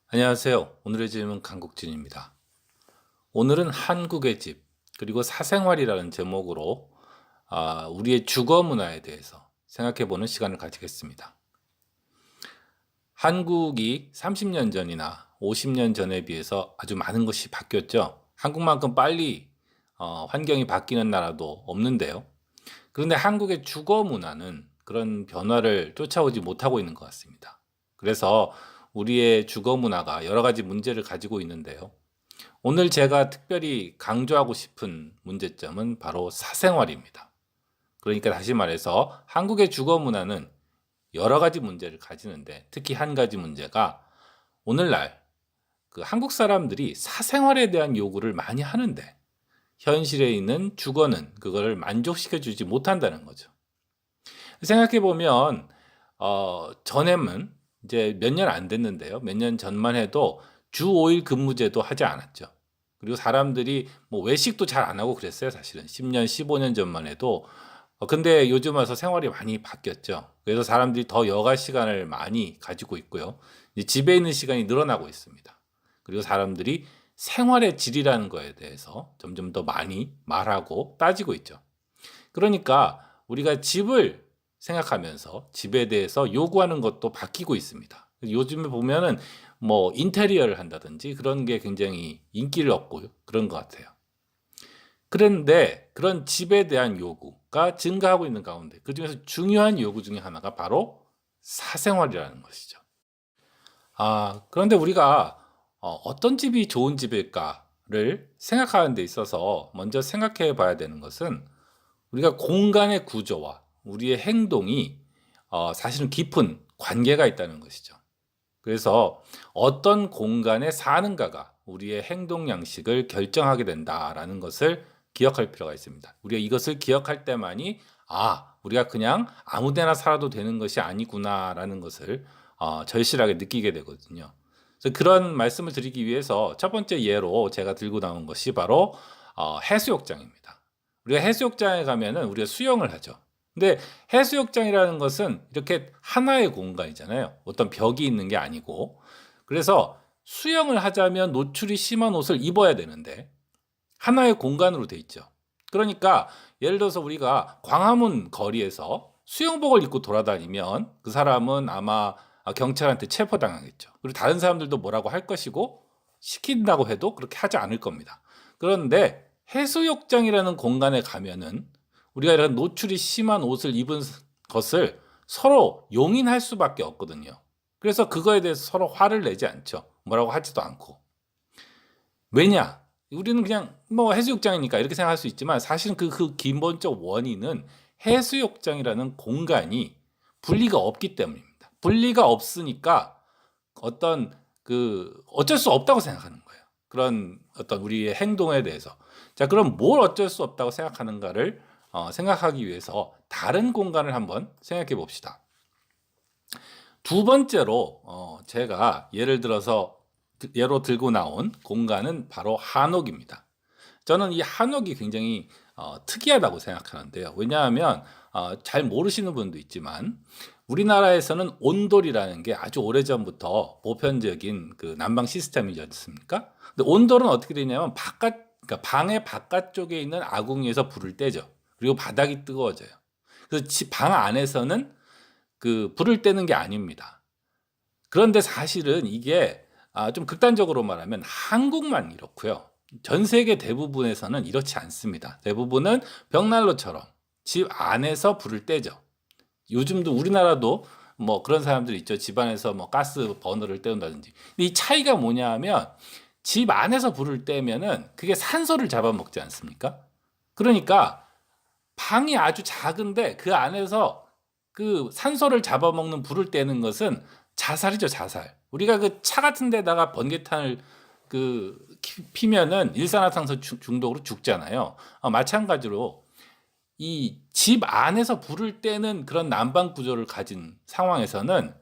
안녕하세요. 오늘의 질문 강국진입니다. 오늘은 한국의 집, 그리고 사생활이라는 제목으로 우리의 주거 문화에 대해서 생각해보는 시간을 가지겠습니다. 한국이 30년 전이나 50년 전에 비해서 아주 많은 것이 바뀌었죠. 한국만큼 빨리 환경이 바뀌는 나라도 없는데요. 그런데 한국의 주거 문화는 그런 변화를 쫓아오지 못하고 있는 것 같습니다. 그래서 우리의 주거 문화가 여러 가지 문제를 가지고 있는데요. 오늘 제가 특별히 강조하고 싶은 문제점은 바로 사생활입니다. 그러니까 다시 말해서 한국의 주거 문화는 여러 가지 문제를 가지는데 특히 한 가지 문제가 오늘날 그 한국 사람들이 사생활에 대한 요구를 많이 하는데 현실에 있는 주거는 그거를 만족시켜 주지 못한다는 거죠. 생각해 보면 전에는 이제 몇 년 안 됐는데요. 몇 년 전만 해도 주 5일 근무제도 하지 않았죠. 그리고 사람들이 뭐 외식도 잘 안 하고 그랬어요, 사실은. 10년, 15년 전만 해도. 근데 요즘 와서 생활이 많이 바뀌었죠. 그래서 사람들이 더 여가 시간을 많이 가지고 있고요. 이제 집에 있는 시간이 늘어나고 있습니다. 그리고 사람들이 생활의 질이라는 거에 대해서 점점 더 많이 말하고 따지고 있죠. 그러니까 우리가 집을 생각하면서 집에 대해서 요구하는 것도 바뀌고 있습니다. 요즘에 보면은 뭐 인테리어를 한다든지 그런 게 굉장히 인기를 얻고 그런 것 같아요. 그런데 그런 집에 대한 요구가 증가하고 있는 가운데 그중에서 중요한 요구 중에 하나가 바로 사생활이라는 것이죠. 그런데 우리가 어떤 집이 좋은 집일까를 생각하는 데 있어서 먼저 생각해 봐야 되는 것은 우리가 공간의 구조와 우리의 행동이 사실은 깊은 관계가 있다는 것이죠. 그래서 어떤 공간에 사는가가 우리의 행동 양식을 결정하게 된다라는 것을 기억할 필요가 있습니다. 우리가 이것을 기억할 때만이 우리가 그냥 아무 데나 살아도 되는 것이 아니구나라는 것을 절실하게 느끼게 되거든요. 그래서 그런 말씀을 드리기 위해서 첫 번째 예로 제가 들고 나온 것이 바로 해수욕장입니다. 우리가 해수욕장에 가면은 우리가 수영을 하죠. 근데 해수욕장이라는 것은 이렇게 하나의 공간이잖아요. 어떤 벽이 있는 게 아니고. 그래서 수영을 하자면 노출이 심한 옷을 입어야 되는데 하나의 공간으로 돼 있죠. 그러니까 예를 들어서 우리가 광화문 거리에서 수영복을 입고 돌아다니면 그 사람은 아마 경찰한테 체포당하겠죠. 그리고 다른 사람들도 뭐라고 할 것이고 시킨다고 해도 그렇게 하지 않을 겁니다. 그런데 해수욕장이라는 공간에 가면은 우리가 이런 노출이 심한 옷을 입은 것을 서로 용인할 수밖에 없거든요. 그래서 그거에 대해서 서로 화를 내지 않죠. 뭐라고 하지도 않고. 왜냐? 우리는 그냥 뭐 해수욕장이니까 이렇게 생각할 수 있지만 사실은 그 기본적 원인은 해수욕장이라는 공간이 분리가 없기 때문입니다. 분리가 없으니까 어떤 어쩔 수 없다고 생각하는 거예요. 그런 어떤 우리의 행동에 대해서. 자, 그럼 뭘 어쩔 수 없다고 생각하는가를 생각하기 위해서 다른 공간을 한번 생각해 봅시다. 두 번째로 제가 예를 들어서 예로 들고 나온 공간은 바로 한옥입니다. 저는 이 한옥이 굉장히 특이하다고 생각하는데요. 왜냐하면 잘 모르시는 분도 있지만 우리나라에서는 온돌이라는 게 아주 오래전부터 보편적인 그 난방 시스템이지 않습니까? 근데 온돌은 어떻게 되냐면 그러니까 방의 바깥쪽에 있는 아궁이에서 불을 떼죠. 그리고 바닥이 뜨거워져요. 그래서 방 안에서는 그 불을 떼는 게 아닙니다. 그런데 사실은 이게 좀 극단적으로 말하면 한국만 이렇고요. 전 세계 대부분에서는 이렇지 않습니다. 대부분은 벽난로처럼 집 안에서 불을 떼죠. 요즘도 우리나라도 뭐 그런 사람들이 있죠. 집 안에서 뭐 가스 버너를 때운다든지. 근데 이 차이가 뭐냐 하면 집 안에서 불을 떼면은 그게 산소를 잡아먹지 않습니까? 그러니까 방이 아주 작은데 그 안에서 그 산소를 잡아먹는 불을 떼는 것은 자살이죠, 자살. 우리가 그 차 같은 데다가 번개탄을 피면은 일산화탄소 중독으로 죽잖아요. 마찬가지로 이 집 안에서 불을 떼는 그런 난방 구조를 가진 상황에서는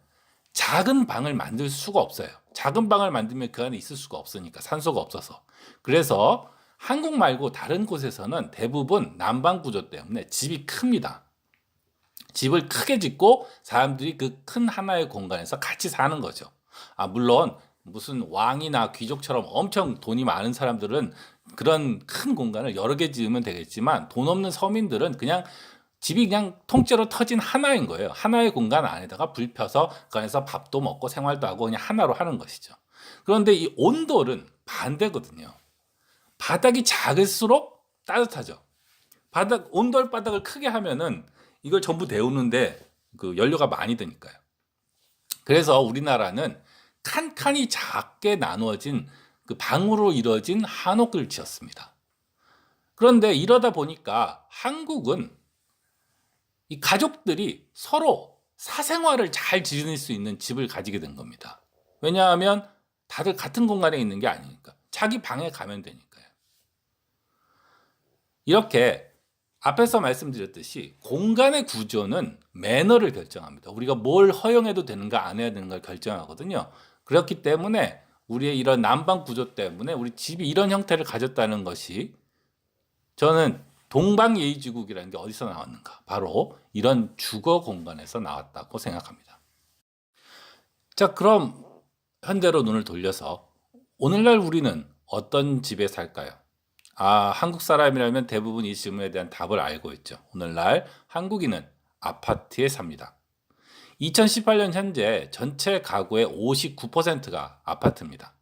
작은 방을 만들 수가 없어요. 작은 방을 만들면 그 안에 있을 수가 없으니까 산소가 없어서. 그래서 한국 말고 다른 곳에서는 대부분 난방 구조 때문에 집이 큽니다. 집을 크게 짓고 사람들이 그 큰 하나의 공간에서 같이 사는 거죠. 물론 무슨 왕이나 귀족처럼 엄청 돈이 많은 사람들은 그런 큰 공간을 여러 개 지으면 되겠지만 돈 없는 서민들은 그냥 집이 그냥 통째로 터진 하나인 거예요. 하나의 공간 안에다가 불 펴서 그 안에서 밥도 먹고 생활도 하고 그냥 하나로 하는 것이죠. 그런데 이 온돌은 반대거든요. 바닥이 작을수록 따뜻하죠. 온돌 바닥을 크게 하면은 이걸 전부 데우는데 그 연료가 많이 드니까요. 그래서 우리나라는 칸칸이 작게 나누어진 그 방으로 이루어진 한옥을 지었습니다. 그런데 이러다 보니까 한국은 이 가족들이 서로 사생활을 잘 지낼 수 있는 집을 가지게 된 겁니다. 왜냐하면 다들 같은 공간에 있는 게 아니니까. 자기 방에 가면 되니까요. 이렇게 앞에서 말씀드렸듯이 공간의 구조는 매너를 결정합니다. 우리가 뭘 허용해도 되는가 안 해야 되는가 결정하거든요. 그렇기 때문에 우리의 이런 난방 구조 때문에 우리 집이 이런 형태를 가졌다는 것이 저는 동방예의지국이라는 게 어디서 나왔는가? 바로 이런 주거 공간에서 나왔다고 생각합니다. 자, 그럼 현대로 눈을 돌려서 오늘날 우리는 어떤 집에 살까요? 한국 사람이라면 대부분 이 질문에 대한 답을 알고 있죠. 오늘날 한국인은 아파트에 삽니다. 2018년 현재 전체 가구의 59%가 아파트입니다.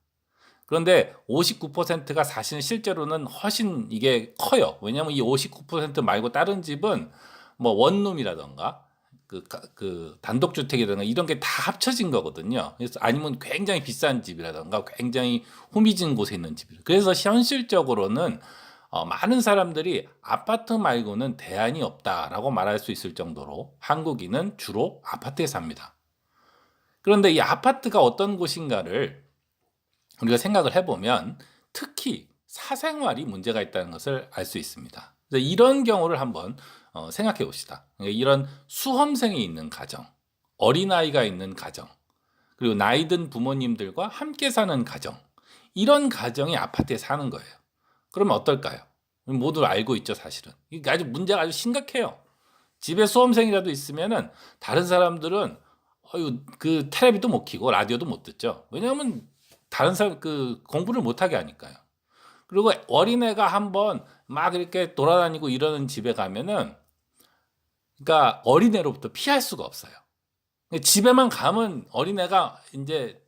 그런데 59%가 사실 실제로는 훨씬 이게 커요. 왜냐하면 이 59% 말고 다른 집은 뭐 원룸이라던가 그 단독주택이라든가 이런 게 다 합쳐진 거거든요. 그래서 아니면 굉장히 비싼 집이라던가 굉장히 후미진 곳에 있는 집. 그래서 현실적으로는 많은 사람들이 아파트 말고는 대안이 없다라고 말할 수 있을 정도로 한국인은 주로 아파트에 삽니다. 그런데 이 아파트가 어떤 곳인가를 우리가 생각을 해보면 특히 사생활이 문제가 있다는 것을 알 수 있습니다. 그래서 이런 경우를 한번 생각해 봅시다. 이런 수험생이 있는 가정, 어린아이가 있는 가정, 그리고 나이든 부모님들과 함께 사는 가정, 이런 가정이 아파트에 사는 거예요. 그러면 어떨까요? 모두 알고 있죠, 사실은. 이게 아주 문제가 아주 심각해요. 집에 수험생이라도 있으면은 다른 사람들은 그 텔레비도 못 켜고 라디오도 못 듣죠. 왜냐하면 다른 사람 그 공부를 못 하게 하니까요. 그리고 어린애가 한번 막 이렇게 돌아다니고 이러는 집에 가면은 그러니까 어린애로부터 피할 수가 없어요. 집에만 가면 어린애가 이제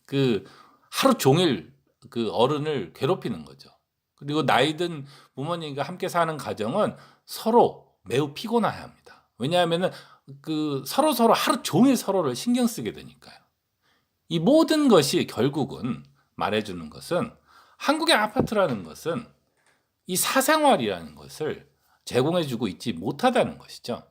그 하루 종일 그 어른을 괴롭히는 거죠. 그리고 나이든 부모님과 함께 사는 가정은 서로 매우 피곤해야 합니다. 왜냐하면은 그 서로 하루 종일 서로를 신경 쓰게 되니까요. 이 모든 것이 결국은 말해주는 것은 한국의 아파트라는 것은 이 사생활이라는 것을 제공해주고 있지 못하다는 것이죠.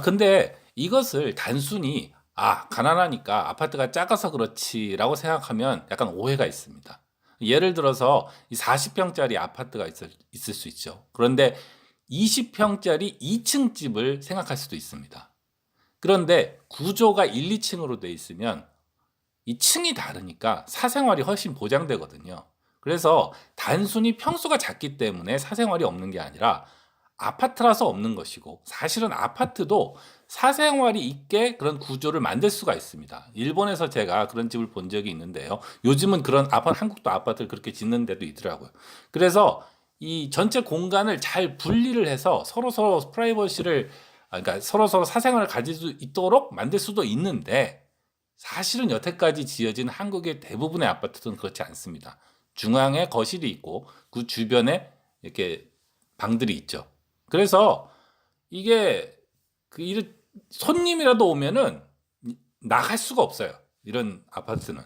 근데 이것을 단순히 가난하니까 아파트가 작아서 그렇지라고 생각하면 약간 오해가 있습니다. 예를 들어서 이 40평짜리 아파트가 있을 수 있죠. 그런데 20평짜리 2층 집을 생각할 수도 있습니다. 그런데 구조가 1, 2층으로 돼 있으면 이 층이 다르니까 사생활이 훨씬 보장되거든요. 그래서 단순히 평수가 작기 때문에 사생활이 없는 게 아니라 아파트라서 없는 것이고 사실은 아파트도 사생활이 있게 그런 구조를 만들 수가 있습니다. 일본에서 제가 그런 집을 본 적이 있는데요. 요즘은 그런 한국도 아파트를 그렇게 짓는 데도 있더라고요. 그래서 이 전체 공간을 잘 분리를 해서 서로 프라이버시를 그러니까 서로 사생활을 가질 수 있도록 만들 수도 있는데 사실은 여태까지 지어진 한국의 대부분의 아파트는 그렇지 않습니다. 중앙에 거실이 있고 그 주변에 이렇게 방들이 있죠. 그래서 이게 손님이라도 오면은 나갈 수가 없어요. 이런 아파트는.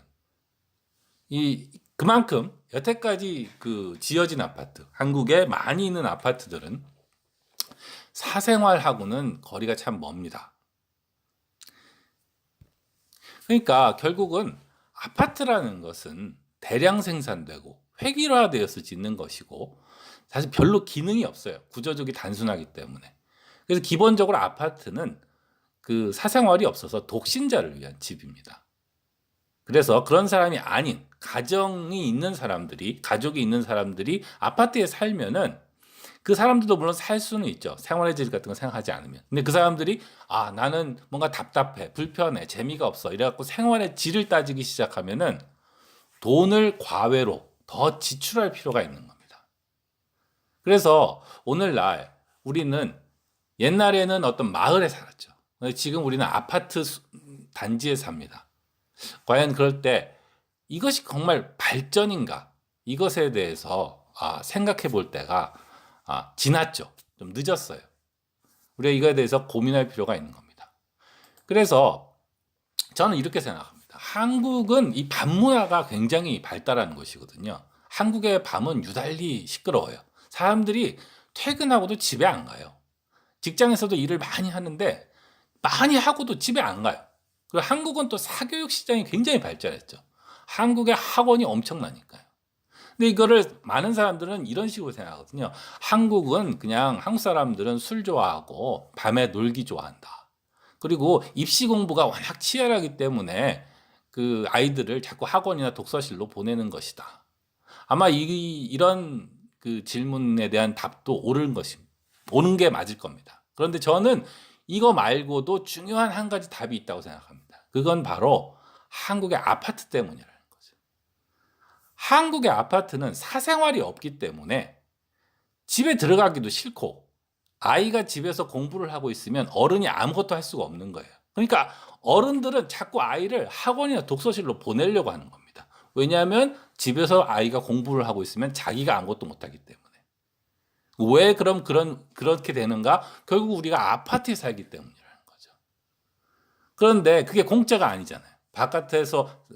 그만큼 여태까지 지어진 아파트, 한국에 많이 있는 아파트들은 사생활하고는 거리가 참 멉니다. 그러니까 결국은 아파트라는 것은 대량 생산되고 획일화되어서 짓는 것이고 사실 별로 기능이 없어요. 구조적이 단순하기 때문에. 그래서 기본적으로 아파트는 그 사생활이 없어서 독신자를 위한 집입니다. 그래서 그런 사람이 아닌 가족이 있는 사람들이 아파트에 살면은 그 사람들도 물론 살 수는 있죠. 생활의 질 같은 거 생각하지 않으면. 근데 그 사람들이 나는 뭔가 답답해, 불편해, 재미가 없어 이래갖고 생활의 질을 따지기 시작하면은 돈을 과외로 더 지출할 필요가 있는 겁니다. 그래서 오늘날 우리는 옛날에는 어떤 마을에 살았죠. 지금 우리는 아파트 단지에 삽니다. 과연 그럴 때 이것이 정말 발전인가? 이것에 대해서 생각해 볼 때가 지났죠. 좀 늦었어요. 우리가 이거에 대해서 고민할 필요가 있는 겁니다. 그래서 저는 이렇게 생각합니다. 한국은 이 밤 문화가 굉장히 발달한 곳이거든요. 한국의 밤은 유달리 시끄러워요. 사람들이 퇴근하고도 집에 안 가요. 직장에서도 일을 많이 하는데 많이 하고도 집에 안 가요. 그리고 한국은 또 사교육 시장이 굉장히 발전했죠. 한국의 학원이 엄청나니까요. 근데 이거를 많은 사람들은 이런 식으로 생각하거든요. 한국은 그냥 한국 사람들은 술 좋아하고 밤에 놀기 좋아한다. 그리고 입시 공부가 워낙 치열하기 때문에 그 아이들을 자꾸 학원이나 독서실로 보내는 것이다. 아마 이런 그 질문에 대한 답도 옳은 게 맞을 겁니다. 그런데 저는 이거 말고도 중요한 한 가지 답이 있다고 생각합니다. 그건 바로 한국의 아파트 때문이라는 거죠. 한국의 아파트는 사생활이 없기 때문에 집에 들어가기도 싫고 아이가 집에서 공부를 하고 있으면 어른이 아무것도 할 수가 없는 거예요. 그러니까 어른들은 자꾸 아이를 학원이나 독서실로 보내려고 하는 겁니다. 왜냐하면 집에서 아이가 공부를 하고 있으면 자기가 아무것도 못하기 때문에. 왜 그렇게 되는가? 결국 우리가 아파트에 살기 때문이라는 거죠. 그런데 그게 공짜가 아니잖아요. 바깥에서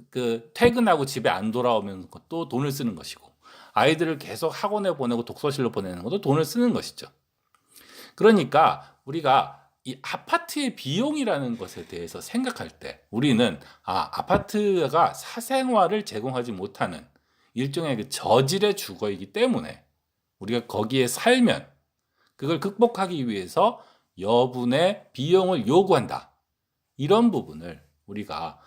퇴근하고 집에 안 돌아오면 또 돈을 쓰는 것이고, 아이들을 계속 학원에 보내고 독서실로 보내는 것도 돈을 쓰는 것이죠. 그러니까 우리가 이 아파트의 비용이라는 것에 대해서 생각할 때 우리는 아파트가 사생활을 제공하지 못하는 일종의 그 저질의 주거이기 때문에 우리가 거기에 살면 그걸 극복하기 위해서 여분의 비용을 요구한다. 이런 부분을 우리가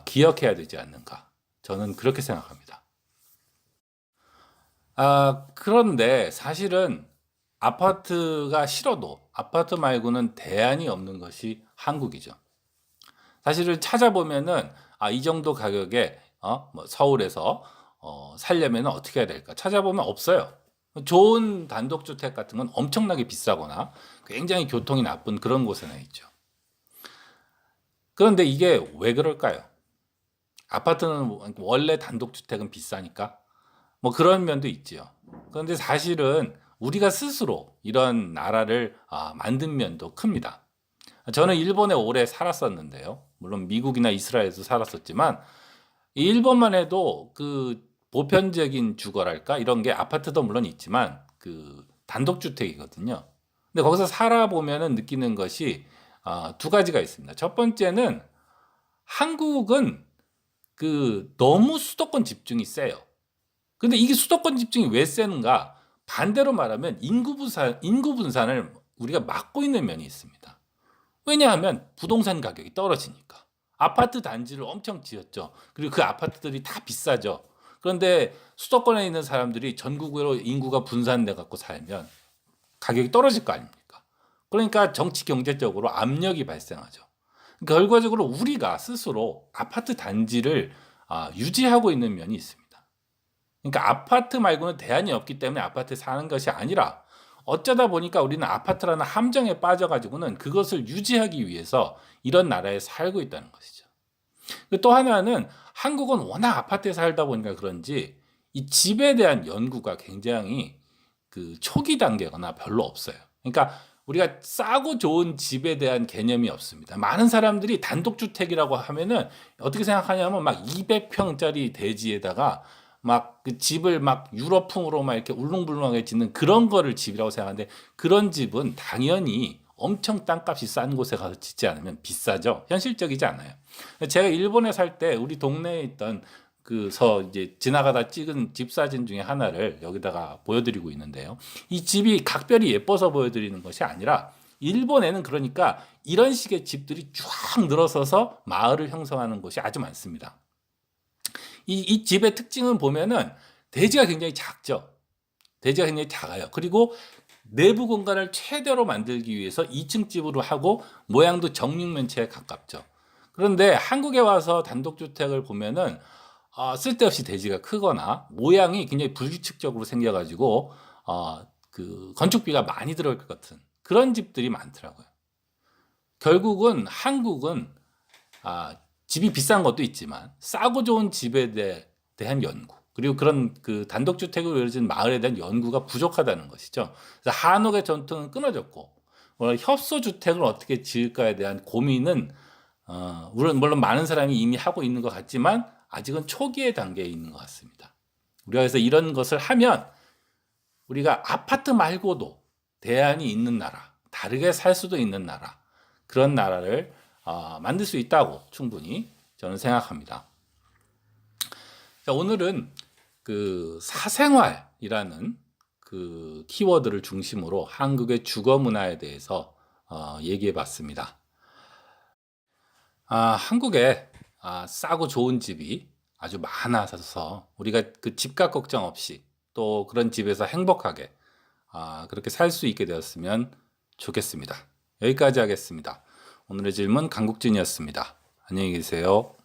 기억해야 되지 않는가. 저는 그렇게 생각합니다. 그런데 사실은 아파트가 싫어도 아파트 말고는 대안이 없는 것이 한국이죠. 사실은 찾아보면은 이 정도 가격에 뭐 서울에서 살려면 어떻게 해야 될까? 찾아보면 없어요. 좋은 단독주택 같은 건 엄청나게 비싸거나 굉장히 교통이 나쁜 그런 곳에나 있죠. 그런데 이게 왜 그럴까요? 아파트는 원래 단독주택은 비싸니까 뭐 그런 면도 있지요. 그런데 사실은 우리가 스스로 이런 나라를 만든 면도 큽니다. 저는 일본에 오래 살았었는데요. 물론 미국이나 이스라엘에도 살았었지만 일본만 해도 그 보편적인 주거랄까 이런 게 아파트도 물론 있지만 그 단독주택이거든요. 근데 거기서 살아보면은 느끼는 것이 두 가지가 있습니다. 첫 번째는 한국은 너무 수도권 집중이 세요. 근데 이게 수도권 집중이 왜 세는가? 반대로 말하면 인구 분산을 우리가 막고 있는 면이 있습니다. 왜냐하면 부동산 가격이 떨어지니까. 아파트 단지를 엄청 지었죠. 그리고 그 아파트들이 다 비싸죠. 그런데 수도권에 있는 사람들이 전국으로 인구가 분산돼 갖고 살면 가격이 떨어질 거 아닙니까? 그러니까 정치 경제적으로 압력이 발생하죠. 결과적으로 우리가 스스로 아파트 단지를 유지하고 있는 면이 있습니다. 그러니까 아파트 말고는 대안이 없기 때문에 아파트에 사는 것이 아니라 어쩌다 보니까 우리는 아파트라는 함정에 빠져가지고는 그것을 유지하기 위해서 이런 나라에 살고 있다는 것이죠. 또 하나는 한국은 워낙 아파트에 살다 보니까 그런지 이 집에 대한 연구가 굉장히 초기 단계거나 별로 없어요. 그러니까 우리가 싸고 좋은 집에 대한 개념이 없습니다. 많은 사람들이 단독주택이라고 하면은 어떻게 생각하냐면 막 200평짜리 대지에다가 막 그 집을 막 유럽풍으로 막 이렇게 울릉불릉하게 짓는 그런 거를 집이라고 생각하는데 그런 집은 당연히 엄청 땅값이 싼 곳에 가서 짓지 않으면 비싸죠. 현실적이지 않아요. 제가 일본에 살 때 우리 동네에 있던 이제 지나가다 찍은 집 사진 중에 하나를 여기다가 보여드리고 있는데요. 이 집이 각별히 예뻐서 보여드리는 것이 아니라 일본에는 그러니까 이런 식의 집들이 쫙 늘어서서 마을을 형성하는 곳이 아주 많습니다. 이 집의 특징은 보면은 대지가 굉장히 작죠. 대지가 굉장히 작아요. 그리고 내부 공간을 최대로 만들기 위해서 2층 집으로 하고 모양도 정육면체에 가깝죠. 그런데 한국에 와서 단독주택을 보면은 쓸데없이 대지가 크거나 모양이 굉장히 불규칙적으로 생겨가지고 그 건축비가 많이 들어갈 것 같은 그런 집들이 많더라고요. 결국은 한국은 집이 비싼 것도 있지만 싸고 좋은 집에 대한 연구, 그리고 그런 그 단독주택으로 이루어진 마을에 대한 연구가 부족하다는 것이죠. 그래서 한옥의 전통은 끊어졌고 협소주택을 어떻게 지을까에 대한 고민은 물론 많은 사람이 이미 하고 있는 것 같지만 아직은 초기의 단계에 있는 것 같습니다. 우리가 그래서 이런 것을 하면 우리가 아파트 말고도 대안이 있는 나라, 다르게 살 수도 있는 나라, 그런 나라를 만들 수 있다고 충분히 저는 생각합니다. 자, 오늘은 그 사생활이라는 그 키워드를 중심으로 한국의 주거 문화에 대해서 얘기해 봤습니다. 한국에 싸고 좋은 집이 아주 많아서 우리가 그 집값 걱정 없이 또 그런 집에서 행복하게 그렇게 살 수 있게 되었으면 좋겠습니다. 여기까지 하겠습니다. 오늘의 질문 강국진이었습니다. 안녕히 계세요.